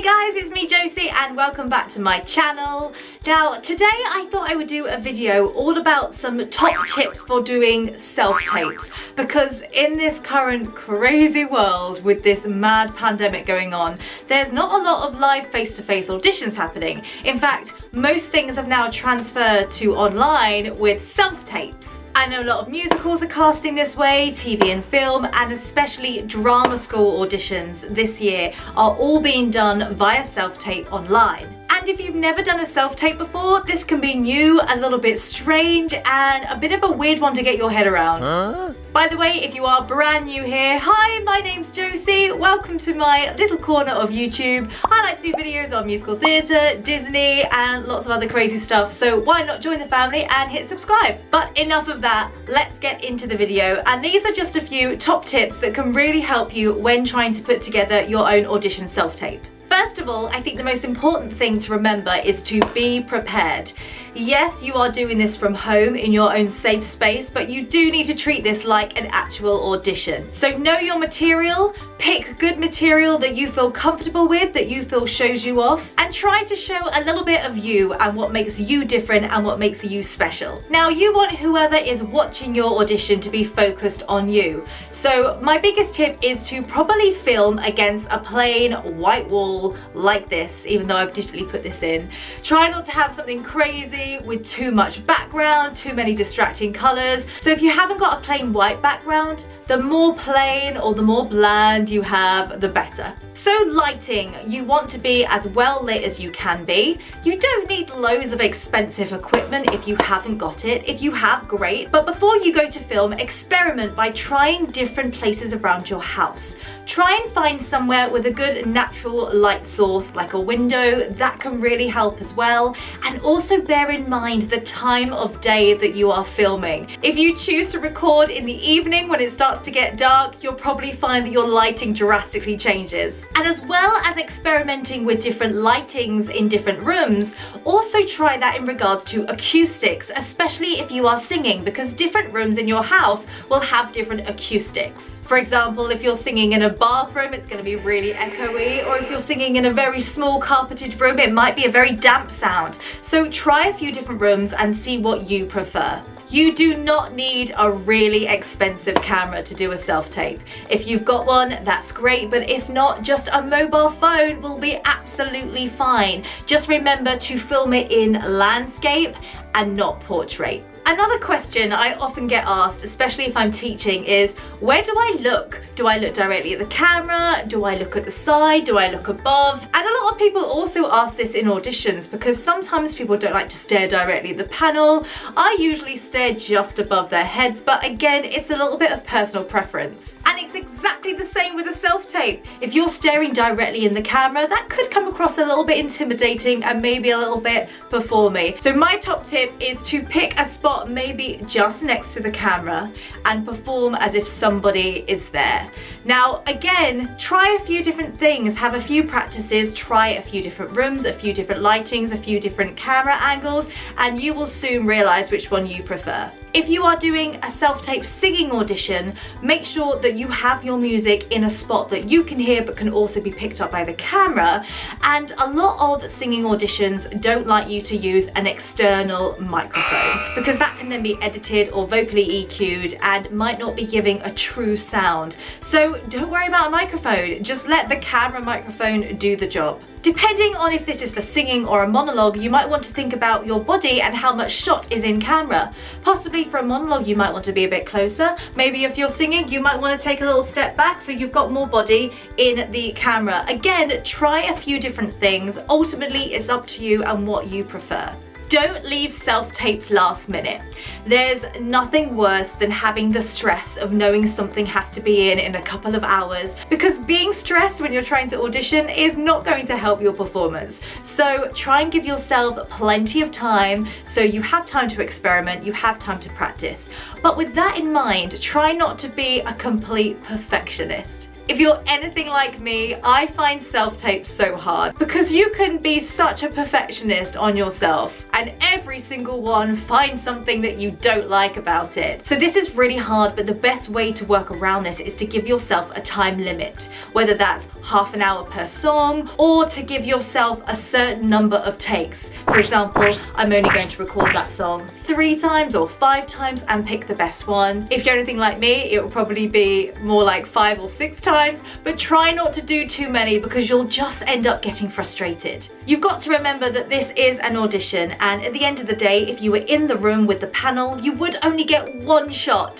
Hey guys, it's me Josie and welcome back to my channel. Now today I thought I would do a video all about some top tips for doing self-tapes, because in this current crazy world with this mad pandemic going on, there's not a lot of live face-to-face auditions happening. In fact, most things have now transferred to online with self-tapes. I know a lot of musicals are casting this way, TV and film, and especially drama school auditions this year are all being done via self-tape online. And if you've never done a self-tape before, this can be new, a little bit strange, and a bit of a weird one to get your head around. By the way, if you are brand new here, hi, my name's Josie. Welcome to my little corner of YouTube. I like to do videos on musical theatre, Disney, and lots of other crazy stuff, so why not join the family and hit subscribe? But enough of that, let's get into the video. And these are just a few top tips that can really help you when trying to put together your own audition self-tape. First of all, I think the most important thing to remember is to be prepared. Yes, you are doing this from home in your own safe space, but you do need to treat this like an actual audition. So know your material, pick good material that you feel comfortable with, that you feel shows you off, and try to show a little bit of you and what makes you different and what makes you special. Now, you want whoever is watching your audition to be focused on you. So my biggest tip is to probably film against a plain white wall like this, even though I've digitally put this in. Try not to have something crazy with too much background, too many distracting colours. So if you haven't got a plain white background, the more plain or the more bland you have, the better. So lighting, you want to be as well lit as you can be. You don't need loads of expensive equipment if you haven't got it. If you have, great. But before you go to film, experiment by trying different places around your house. Try and find somewhere with a good natural light source, like a window. That can really help as well. And also bear in mind the time of day that you are filming. If you choose to record in the evening when it starts to get dark, you'll probably find that your lighting drastically changes. And as well as experimenting with different lightings in different rooms, also try that in regards to acoustics, especially if you are singing, because different rooms in your house will have different acoustics. For example, if you're singing in a bathroom, it's going to be really echoey, or if you're singing in a very small carpeted room, it might be a very damp sound. So try a few different rooms and see what you prefer. You do not need a really expensive camera to do a self-tape. If you've got one, that's great, but if not, just a mobile phone will be absolutely fine. Just remember to film it in landscape and not portrait. Another question I often get asked, especially if I'm teaching, is where do I look? Do I look directly at the camera? Do I look at the side? Do I look above? And a lot of people also ask this in auditions, because sometimes people don't like to stare directly at the panel. I usually stare just above their heads, but again, it's a little bit of personal preference. And it's exactly the same with a self-tape. If you're staring directly in the camera, that could come across a little bit intimidating and maybe a little bit performy. So my top tip is to pick a spot maybe just next to the camera and perform as if somebody is there. Now again, try a few different things, have a few practices, try a few different rooms, a few different lightings, a few different camera angles, and you will soon realize which one you prefer. If you are doing a self-tape singing audition, make sure that you have your music in a spot that you can hear but can also be picked up by the camera. And a lot of singing auditions don't like you to use an external microphone, because that can then be edited or vocally EQ'd and might not be giving a true sound. So don't worry about a microphone, just let the camera microphone do the job. Depending on if this is for singing or a monologue, you might want to think about your body and how much shot is in camera. Possibly for a monologue, you might want to be a bit closer. Maybe if you're singing, you might want to take a little step back so you've got more body in the camera. Again, try a few different things. Ultimately, it's up to you and what you prefer. Don't leave self-tapes last minute. There's nothing worse than having the stress of knowing something has to be in a couple of hours, because being stressed when you're trying to audition is not going to help your performance. So try and give yourself plenty of time so you have time to experiment, you have time to practice. But with that in mind, try not to be a complete perfectionist. If you're anything like me, I find self-tapes so hard because you can be such a perfectionist on yourself. and every single one finds something that you don't like about it. So this is really hard, but the best way to work around this is to give yourself a time limit, whether that's half an hour per song or to give yourself a certain number of takes. For example, I'm only going to record that song 3 times or 5 times and pick the best one. If you're anything like me, it will probably be more like 5 or 6 times, but try not to do too many because you'll just end up getting frustrated. You've got to remember that this is an audition, and at the end of the day, if you were in the room with the panel, you would only get 1 shot.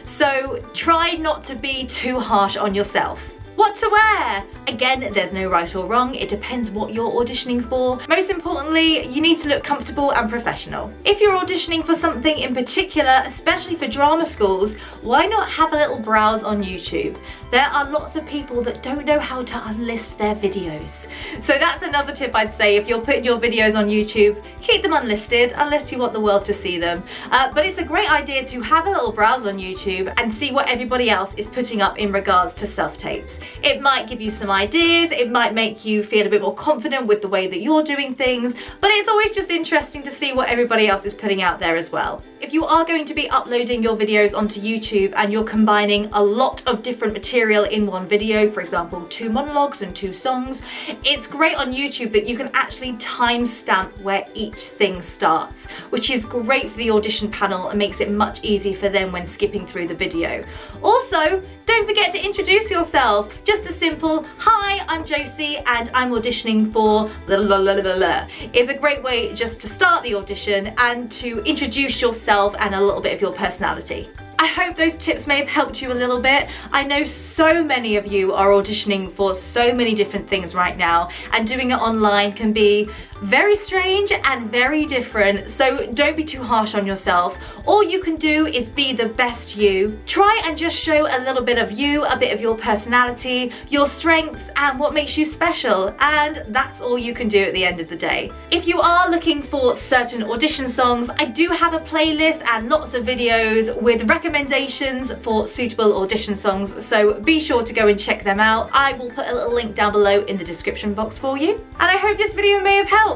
So try not to be too harsh on yourself. What to wear? Again, there's no right or wrong, it depends what you're auditioning for. Most importantly, you need to look comfortable and professional. If you're auditioning for something in particular, especially for drama schools, why not have a little browse on YouTube? There are lots of people that don't know how to unlist their videos. So that's another tip I'd say. If you're putting your videos on YouTube, keep them unlisted unless you want the world to see them. But it's a great idea to have a little browse on YouTube and see what everybody else is putting up in regards to self-tapes. It might give you some ideas, it might make you feel a bit more confident with the way that you're doing things, but it's always just interesting to see what everybody else is putting out there as well. If you are going to be uploading your videos onto YouTube and you're combining a lot of different material in one video, for example 2 monologues and 2 songs, it's great on YouTube that you can actually timestamp where each thing starts, which is great for the audition panel and makes it much easier for them when skipping through the video. Also, don't forget to introduce yourself. Just a simple, "Hi, I'm Josie and I'm auditioning for la la la la la," is a great way just to start the audition and to introduce yourself and a little bit of your personality. I hope those tips may have helped you a little bit. I know so many of you are auditioning for so many different things right now, and doing it online can be very strange and very different, so don't be too harsh on yourself. All you can do is be the best you. Try and just show a little bit of you, a bit of your personality, your strengths and what makes you special, and that's all you can do at the end of the day. If you are looking for certain audition songs, I do have a playlist and lots of videos with recommendations for suitable audition songs, so be sure to go and check them out. I will put a little link down below in the description box for you. And I hope this video may have helped.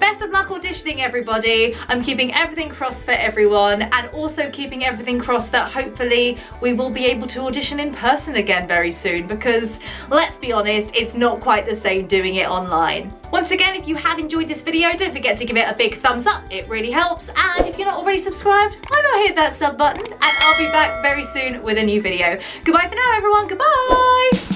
Best of luck auditioning, everybody. I'm keeping everything crossed for everyone, and also keeping everything crossed that hopefully we will be able to audition in person again very soon, because let's be honest, it's not quite the same doing it online. Once again, if you have enjoyed this video, don't forget to give it a big thumbs up, it really helps. And if you're not already subscribed, why not hit that sub button? And I'll be back very soon with a new video. Goodbye for now, everyone. Goodbye.